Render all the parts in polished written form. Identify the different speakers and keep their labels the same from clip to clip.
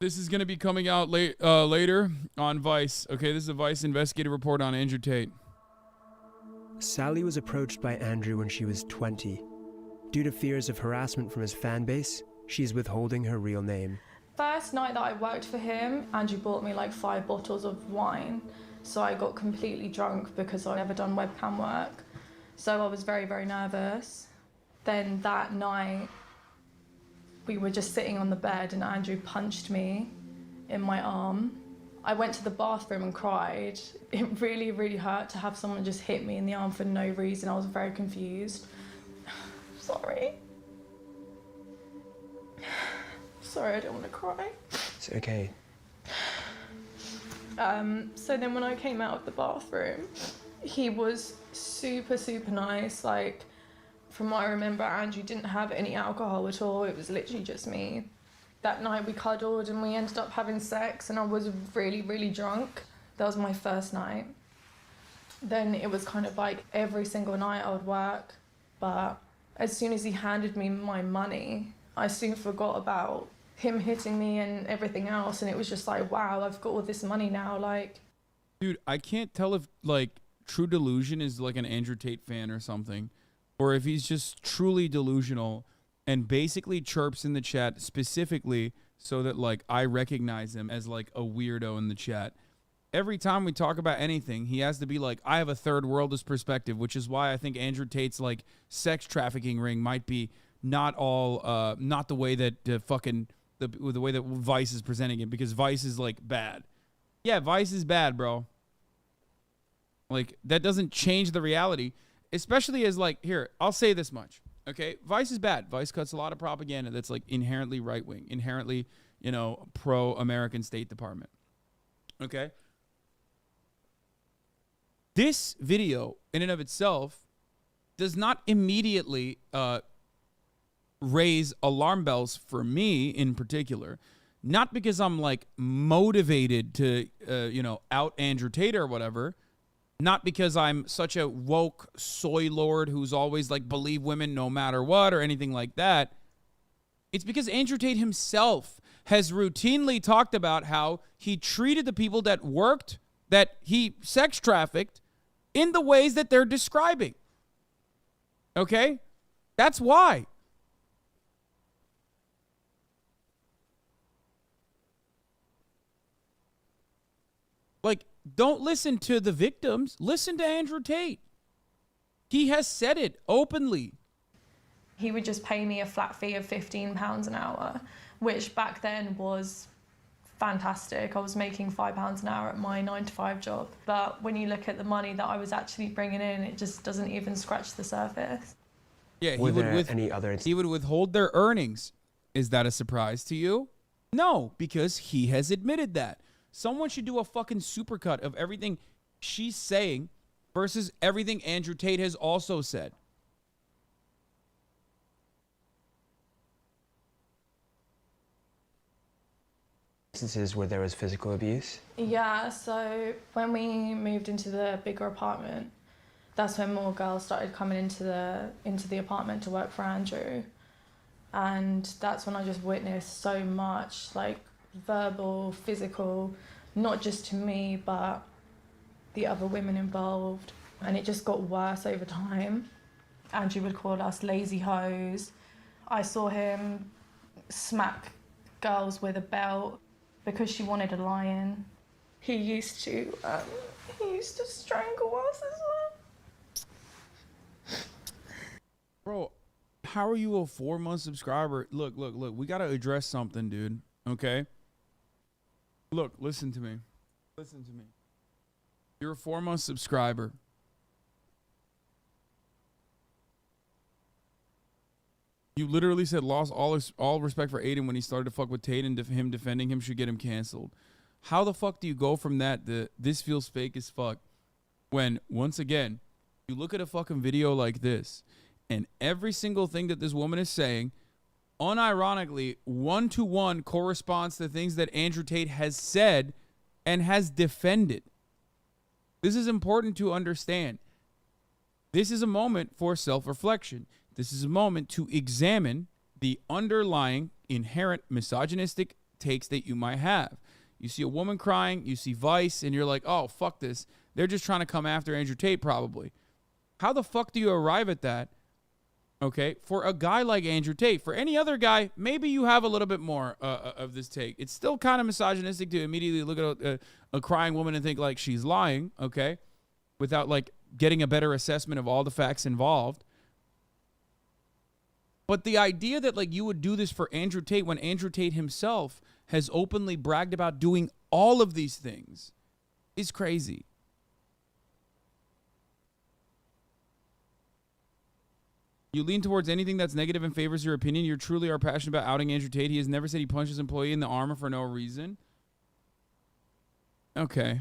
Speaker 1: This is going to be coming out later on Vice. Okay, this is a Vice investigative report on Andrew Tate.
Speaker 2: Sally was approached by Andrew when she was 20. Due to fears of harassment from his fan base, she's withholding her real name.
Speaker 3: First night that I worked for him, Andrew bought me like 5 bottles of wine. So I got completely drunk because I'd never done webcam work. So I was very, very nervous. Then that night, we were just sitting on the bed and Andrew punched me in my arm. I went to the bathroom and cried. It really, really hurt to have someone just hit me in the arm for no reason. I was very confused. Sorry. Sorry, I don't want to cry.
Speaker 2: It's okay.
Speaker 3: So then when I came out of the bathroom, he was super, super nice. Like, from what I remember, Andrew didn't have any alcohol at all. It was literally just me. That night we cuddled and we ended up having sex and I was really, really drunk. That was my first night. Then it was kind of like every single night I would work. But as soon as he handed me my money, I soon forgot about him hitting me and everything else. And it was just like, wow, I've got all this money now. Like,
Speaker 1: dude, I can't tell if like True Delusion is like an Andrew Tate fan or something, or if he's just truly delusional and basically chirps in the chat specifically so that like I recognize him as like a weirdo in the chat. Every time we talk about anything, he has to be like, I have a third worldist perspective, which is why I think Andrew Tate's like sex trafficking ring might be not all, not the way that the way that Vice is presenting it, because Vice is like bad. Yeah, Vice is bad, bro. Like, that doesn't change the reality, especially as like, here, I'll say this much. Okay, Vice is bad. Vice cuts a lot of propaganda that's like inherently right-wing, inherently, you know, pro-American State Department. Okay? This video, in and of itself, does not immediately raise alarm bells for me in particular. Not because I'm like motivated to, you know, out Andrew Tate or whatever. Not because I'm such a woke soy lord who's always like believe women no matter what or anything like that. It's because Andrew Tate himself has routinely talked about how he treated the people that worked, that he sex trafficked, in the ways that they're describing. Okay? That's why. Like, don't listen to the victims. Listen to Andrew Tate. He has said it openly.
Speaker 3: he would just pay me a flat fee of £15 an hour, which back then was fantastic. I was making £5 an hour at my 9-to-5 job. But when you look at the money that I was actually bringing in, it just doesn't even scratch the surface.
Speaker 1: Yeah,
Speaker 2: he
Speaker 1: would withhold their earnings. Is that a surprise to you? No, because he has admitted that. Someone should do a fucking supercut of everything she's saying versus everything Andrew Tate has also said.
Speaker 2: Instances where there was physical abuse?
Speaker 3: Yeah, so when we moved into the bigger apartment, that's when more girls started coming into the apartment to work for Andrew. And that's when I just witnessed so much, like, verbal, physical, not just to me, but the other women involved. And it just got worse over time. Andrew would call us lazy hoes. I saw him smack girls with a belt because she wanted a lion. He used to strangle us as well.
Speaker 1: Bro, how are you a 4-month subscriber? Look, we gotta address something, dude. Okay? Look, listen to me. You're a 4-month subscriber. You literally said lost all respect for Aiden when he started to fuck with Tate, and him defending him should get him canceled. How the fuck do you go from that to this feels fake as fuck when, once again, you look at a fucking video like this and every single thing that this woman is saying unironically one-to-one corresponds to things that Andrew Tate has said and has defended. This is important to understand. This is a moment for self-reflection. This is a moment to examine the underlying inherent misogynistic takes that you might have. You see a woman crying, you see Vice, and you're like, oh, fuck this. They're just trying to come after Andrew Tate probably. How the fuck do you arrive at that? Okay, for a guy like Andrew Tate. For any other guy, maybe you have a little bit more of this take. It's still kind of misogynistic to immediately look at a crying woman and think like she's lying, okay, without like getting a better assessment of all the facts involved. But the idea that like you would do this for Andrew Tate when Andrew Tate himself has openly bragged about doing all of these things is crazy. You lean towards anything that's negative and favors your opinion. You truly are passionate about outing Andrew Tate. He has never said he punched his employee in the arm for no reason. Okay.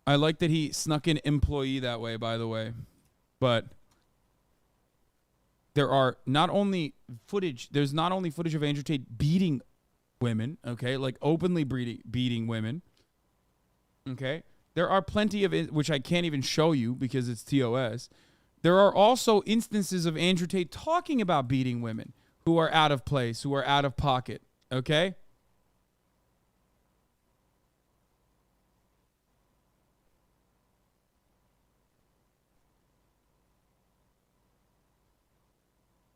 Speaker 1: I like that he snuck in employee that way, by the way. But there's not only footage of Andrew Tate beating women, okay, like openly beating women. Okay, there are plenty of which I can't even show you because it's TOS. There are also instances of Andrew Tate talking about beating women who are out of place, who are out of pocket. Okay.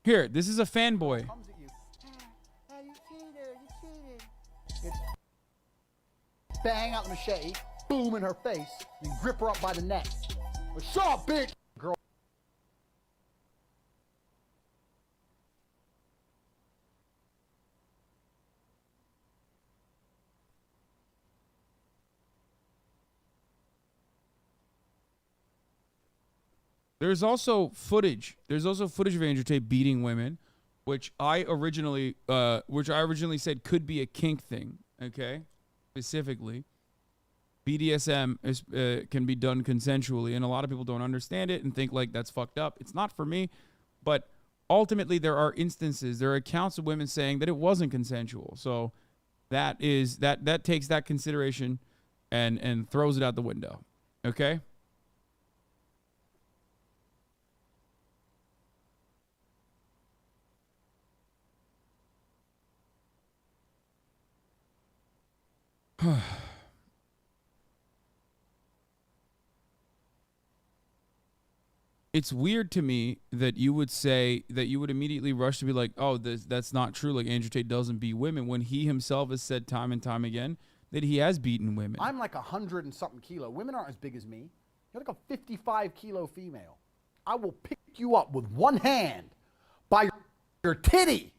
Speaker 1: Here, this is a fanboy.
Speaker 4: Bang out the machete, boom in her face, and grip her up by the neck. What's up, bitch? Girl.
Speaker 1: There's also footage. There's also footage of Andrew Tate beating women, which I originally said could be a kink thing. Okay. Specifically, BDSM can be done consensually, and a lot of people don't understand it and think like that's fucked up. It's not for me, but ultimately there are accounts of women saying that it wasn't consensual. So that takes that consideration and throws it out the window. Okay. It's weird to me that you would say that you would immediately rush to be like, oh, that's not true. Like Andrew Tate doesn't beat women when he himself has said time and time again that he has beaten women.
Speaker 4: I'm like 100 and something kilo. Women aren't as big as me. You're like a 55 kilo female. I will pick you up with one hand by your titty,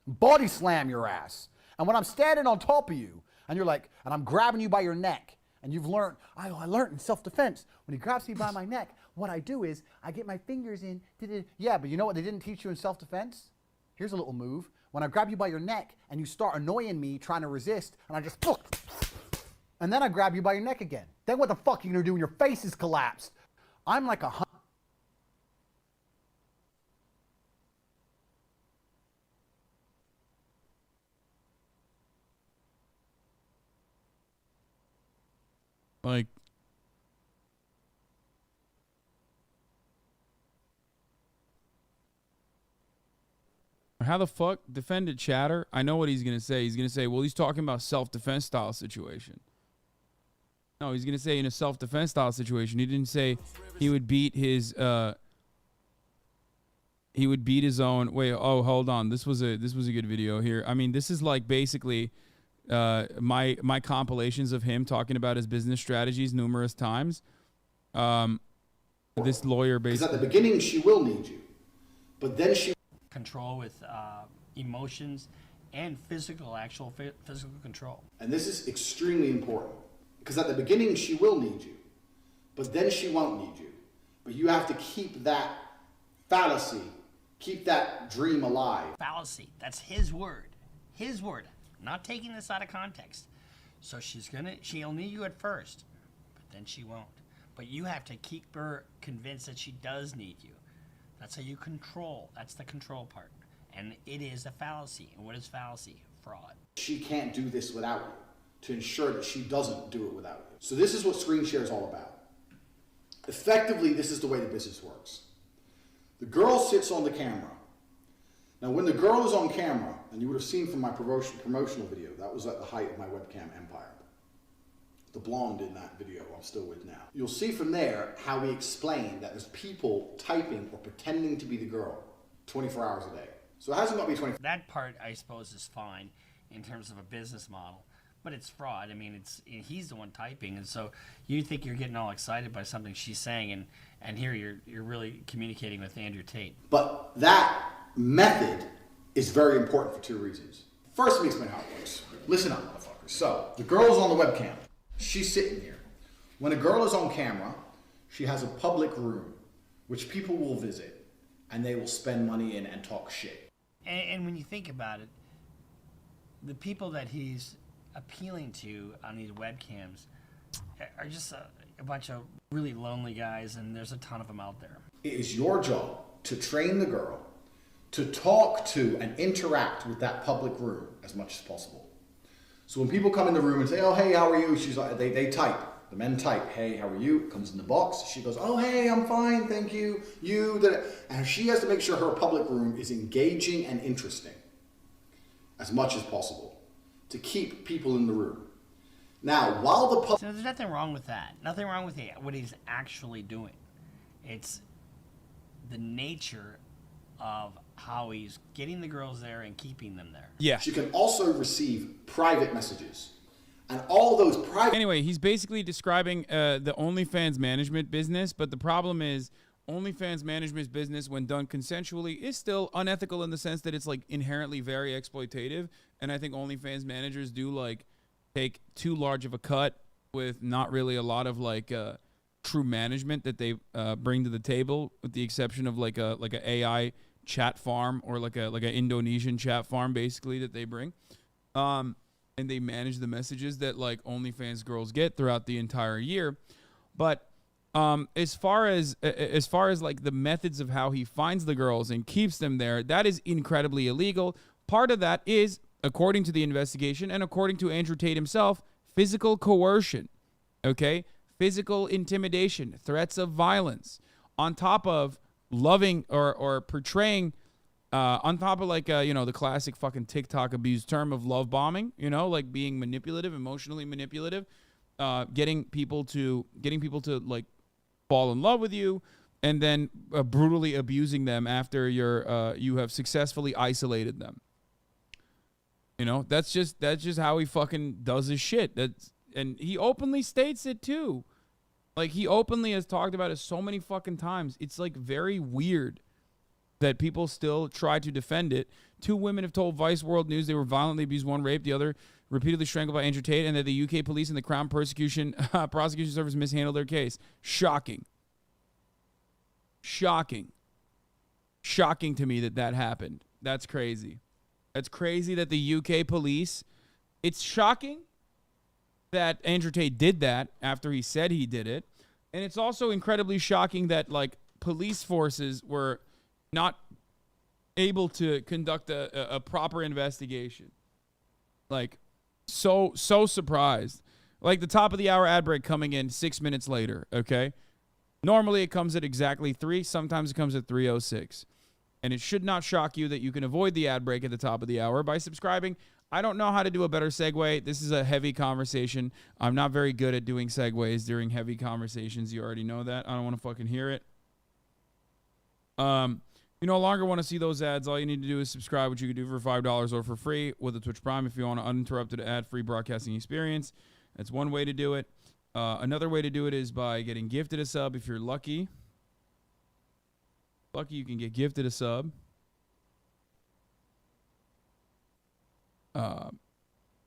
Speaker 4: body slam your ass. And when I'm standing on top of you, and you're like, and I'm grabbing you by your neck, and you've learned, I learned in self-defense, when he grabs me by my neck, what I do is I get my fingers in. Yeah, but you know what they didn't teach you in self-defense? Here's a little move. When I grab you by your neck and you start annoying me, trying to resist, and I just, and then I grab you by your neck again. Then what the fuck are you gonna do when your face is collapsed? I'm like a
Speaker 1: like, how the fuck defended chatter? I know what he's gonna say. He's gonna say, well, he's talking about self-defense style situation. No, he's gonna say in a self-defense style situation. He didn't say he would beat his own. Wait, oh, hold on. This was a good video here. I mean, this is like basically my compilations of him talking about his business strategies numerous times. This lawyer basically.
Speaker 5: Because at the beginning she will need you, but then she
Speaker 6: control with emotions and physical control.
Speaker 5: And this is extremely important because at the beginning she will need you, but then she won't need you. But you have to keep that fallacy, keep that dream alive.
Speaker 6: Fallacy. That's his word. His word. Not taking this out of context. So she'll need you at first, but then she won't. But you have to keep her convinced that she does need you. That's how you control. That's the control part. And it is a fallacy. And what is fallacy? Fraud.
Speaker 5: She can't do this without you to ensure that she doesn't do it without you. So this is what screen share is all about. Effectively, this is the way the business works. The girl sits on the camera. Now, when the girl is on camera, and you would have seen from my promotional video, that was at the height of my webcam empire. The blonde in that video I'm still with now. You'll see from there how we explain that there's people typing or pretending to be the girl 24 hours a day. So it hasn't got to be 24.
Speaker 6: That part, I suppose, is fine in terms of a business model, but it's fraud. I mean, he's the one typing, and so you think you're getting all excited by something she's saying, and here you're really communicating with Andrew Tate.
Speaker 5: But that method is very important for two reasons. First, let me explain how it works. Listen up, motherfuckers. So the girl's on the webcam. She's sitting here. When a girl is on camera, she has a public room, which people will visit, and they will spend money in and talk shit.
Speaker 6: And when you think about it, the people that he's appealing to on these webcams are just a bunch of really lonely guys, and there's a ton of them out there.
Speaker 5: It is your job to train the girl to talk to and interact with that public room as much as possible. So when people come in the room and say, oh, hey, how are you? She's like, they type. The men type, hey, how are you? It comes in the box. She goes, oh, hey, I'm fine, thank you. And she has to make sure her public room is engaging and interesting as much as possible to keep people in the room. Now, while the public...
Speaker 6: So there's nothing wrong with that. Nothing wrong with what he's actually doing. It's the nature of how he's getting the girls there and keeping them there.
Speaker 1: Yeah.
Speaker 5: She can also receive private messages. And all those private...
Speaker 1: Anyway, he's basically describing the OnlyFans management business, but the problem is OnlyFans management business, when done consensually, is still unethical in the sense that it's like inherently very exploitative. And I think OnlyFans managers do like take too large of a cut with not really a lot of like true management that they bring to the table, with the exception of like a AI chat farm or like an Indonesian chat farm basically that they bring. And they manage the messages that like OnlyFans girls get throughout the entire year. But as far as like the methods of how he finds the girls and keeps them there, that is incredibly illegal. Part of that is, according to the investigation and according to Andrew Tate himself, physical coercion, okay? Physical intimidation, threats of violence, on top of loving or portraying, on top of like, the classic fucking TikTok abuse term of love bombing, like being manipulative, emotionally manipulative, getting people to like fall in love with you, and then brutally abusing them after you have successfully isolated them. That's just how he fucking does his shit. And he openly states it too. Like, he openly has talked about it so many fucking times. It's like very weird that people still try to defend it. 2 women have told Vice World News they were violently abused, one raped, the other repeatedly strangled by Andrew Tate, and that the UK police and the Crown Prosecution Service mishandled their case. Shocking. Shocking to me that happened. That's crazy. That's crazy that the UK police... It's shocking that Andrew Tate did that after he said he did it. And it's also incredibly shocking that, like, police forces were not able to conduct a proper investigation. Like, so surprised. Like, the top of the hour ad break coming in 6 minutes later, okay? Normally it comes at exactly 3. Sometimes it comes at 3:06. And it should not shock you that you can avoid the ad break at the top of the hour by subscribing. I don't know how to do a better segue. This is a heavy conversation. I'm not very good at doing segues during heavy conversations. You already know that. I don't want to fucking hear it. You no longer want to see those ads. All you need to do is subscribe, which you can do for $5 or for free with a Twitch Prime if you want an uninterrupted ad-free broadcasting experience. That's one way to do it. Another way to do it is by getting gifted a sub if you're lucky. You can get gifted a sub.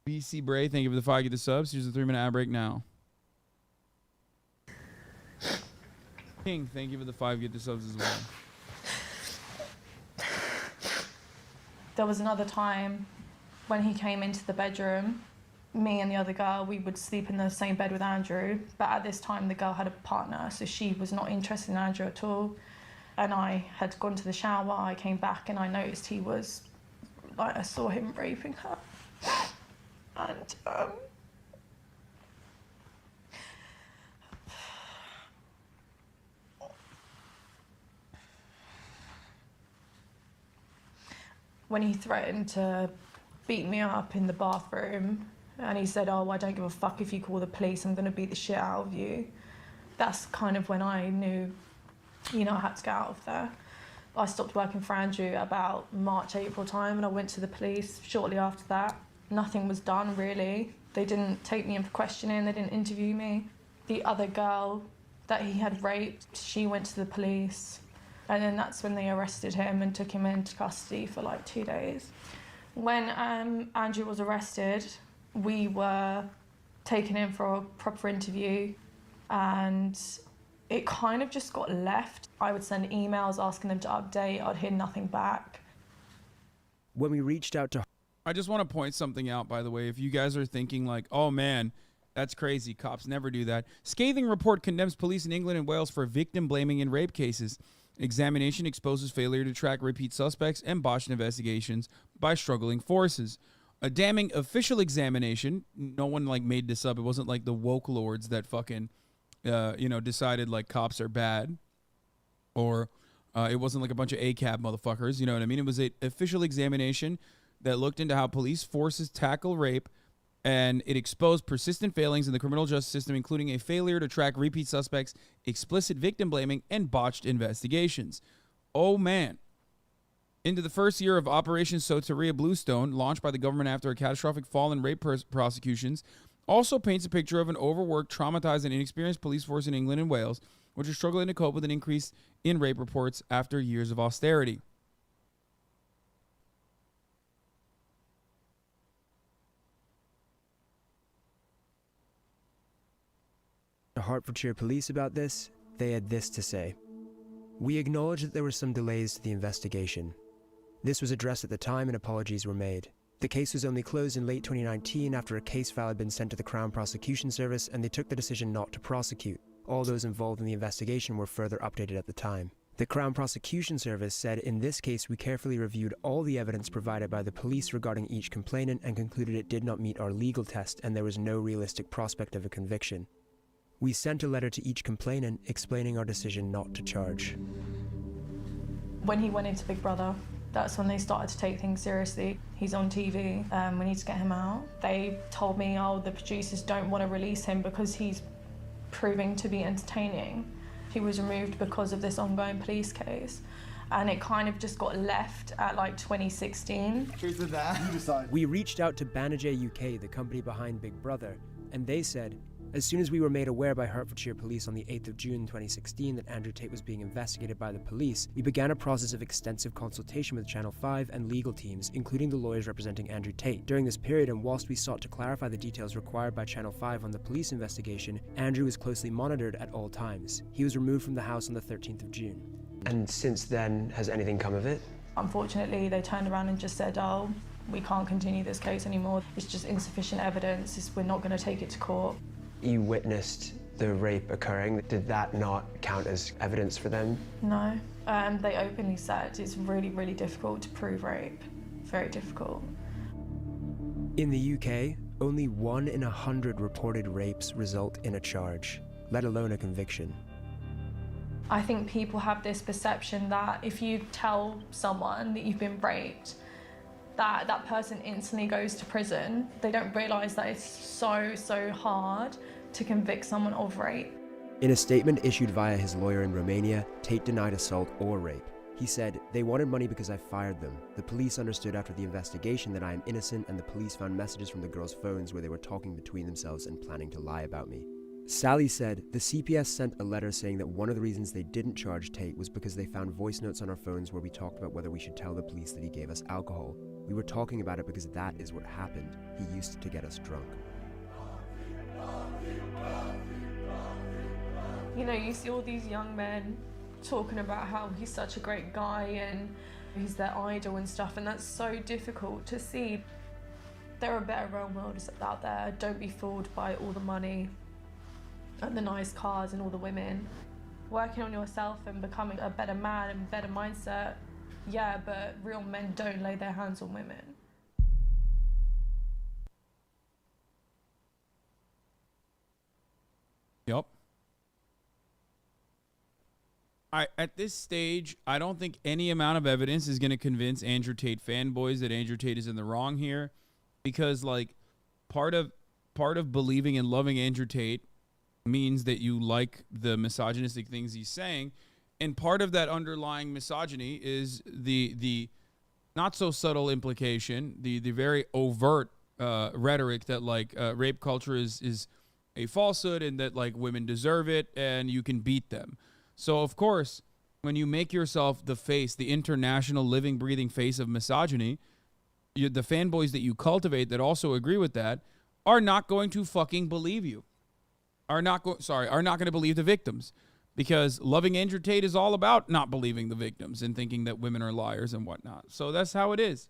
Speaker 1: BC Bray, thank you for the 5 get the subs. Here's the 3-minute ad break now. King, thank you for the 5 get the subs as well.
Speaker 3: There was another time when he came into the bedroom, me and the other girl, we would sleep in the same bed with Andrew, but at this time the girl had a partner, so she was not interested in Andrew at all. And I had gone to the shower, I came back and I noticed he was, like, I saw him raping her. And when he threatened to beat me up in the bathroom, and he said, "Oh, I don't give a fuck if you call the police, I'm going to beat the shit out of you." That's kind of when I knew, you know, I had to get out of there. I stopped working for Andrew about March, April time, and I went to the police shortly after that. Nothing was done, really. They didn't take me in for questioning, they didn't interview me. The other girl that he had raped, she went to the police, and then that's when they arrested him and took him into custody for like 2 days. When Andrew was arrested, we were taken in for a proper interview, and it kind of just got left. I would send emails asking them to update, I'd hear nothing back.
Speaker 2: When we reached out to
Speaker 1: I just want to point something out, by the way. If you guys are thinking like, oh man, that's crazy, cops never do that. Scathing report condemns police in England and Wales for victim blaming in rape cases. Examination exposes failure to track repeat suspects and botched investigations by struggling forces. A damning official examination. No one like made this up. It wasn't like the woke lords that fucking, decided like cops are bad, or it wasn't like a bunch of ACAB motherfuckers. You know what I mean? It was an official examination that looked into how police forces tackle rape, and it exposed persistent failings in the criminal justice system, including a failure to track repeat suspects, explicit victim blaming, and botched investigations. Oh man. Into the first year of Operation Soteria Bluestone, launched by the government after a catastrophic fall in rape prosecutions, also paints a picture of an overworked, traumatized, and inexperienced police force in England and Wales, which are struggling to cope with an increase in rape reports after years of austerity.
Speaker 2: Hertfordshire Police about this, they had this to say. We acknowledge that there were some delays to the investigation. This was addressed at the time and apologies were made. The case was only closed in late 2019 after a case file had been sent to the Crown Prosecution Service and they took the decision not to prosecute. All those involved in the investigation were further updated at the time. The Crown Prosecution Service said, in this case we carefully reviewed all the evidence provided by the police regarding each complainant and concluded it did not meet our legal test and there was no realistic prospect of a conviction. We sent a letter to each complainant explaining our decision not to charge.
Speaker 3: When he went into Big Brother, that's when they started to take things seriously. He's on TV, we need to get him out. They told me, oh, the producers don't want to release him because he's proving to be entertaining. He was removed because of this ongoing police case. And it kind of just got left at like 2016.
Speaker 4: Here's the that. You decide.
Speaker 2: We reached out to Banijay UK, the company behind Big Brother, and they said, as soon as we were made aware by Hertfordshire Police on the 8th of June 2016 that Andrew Tate was being investigated by the police, we began a process of extensive consultation with Channel 5 and legal teams, including the lawyers representing Andrew Tate. During this period, and whilst we sought to clarify the details required by Channel 5 on the police investigation, Andrew was closely monitored at all times. He was removed from the house on the 13th of June. And since then, has anything come of it?
Speaker 3: Unfortunately, they turned around and just said, oh, we can't continue this case anymore. It's just insufficient evidence. We're not going to take it to court.
Speaker 2: You witnessed the rape occurring. Did that not count as evidence for them?
Speaker 3: No. They openly said it's really, really difficult to prove rape. Very difficult.
Speaker 2: In the UK, only 1 in 100 reported rapes result in a charge, let alone a conviction.
Speaker 3: I think people have this perception that if you tell someone that you've been raped, that person instantly goes to prison. They don't realise that it's so hard to convict someone of rape.
Speaker 2: In a statement issued via his lawyer in Romania, Tate denied assault or rape. He said, "They wanted money because I fired them. The police understood after the investigation that I am innocent and the police found messages from the girls' phones where they were talking between themselves and planning to lie about me." Sally said, the CPS sent a letter saying that one of the reasons they didn't charge Tate was because they found voice notes on our phones where we talked about whether we should tell the police that he gave us alcohol. We were talking about it because that is what happened. He used to get us drunk.
Speaker 3: You know, you see all these young men talking about how he's such a great guy and he's their idol and stuff, and that's so difficult to see. There are better role models out there. Don't be fooled by all the money and the nice cars and all the women. Working on yourself and becoming a better man and better mindset, yeah, but real men don't lay their hands on women.
Speaker 1: Yep. At this stage, I don't think any amount of evidence is going to convince Andrew Tate fanboys that Andrew Tate is in the wrong here, because like part of believing and loving Andrew Tate means that you like the misogynistic things he's saying, and part of that underlying misogyny is the not so subtle implication, the very overt rhetoric that like rape culture is a falsehood and that like women deserve it and you can beat them. So of course, when you make yourself the face, the international living, breathing face of misogyny, the fanboys that you cultivate that also agree with that are not going to fucking believe you. Are not going to believe the victims, because loving Andrew Tate is all about not believing the victims and thinking that women are liars and whatnot. So that's how it is.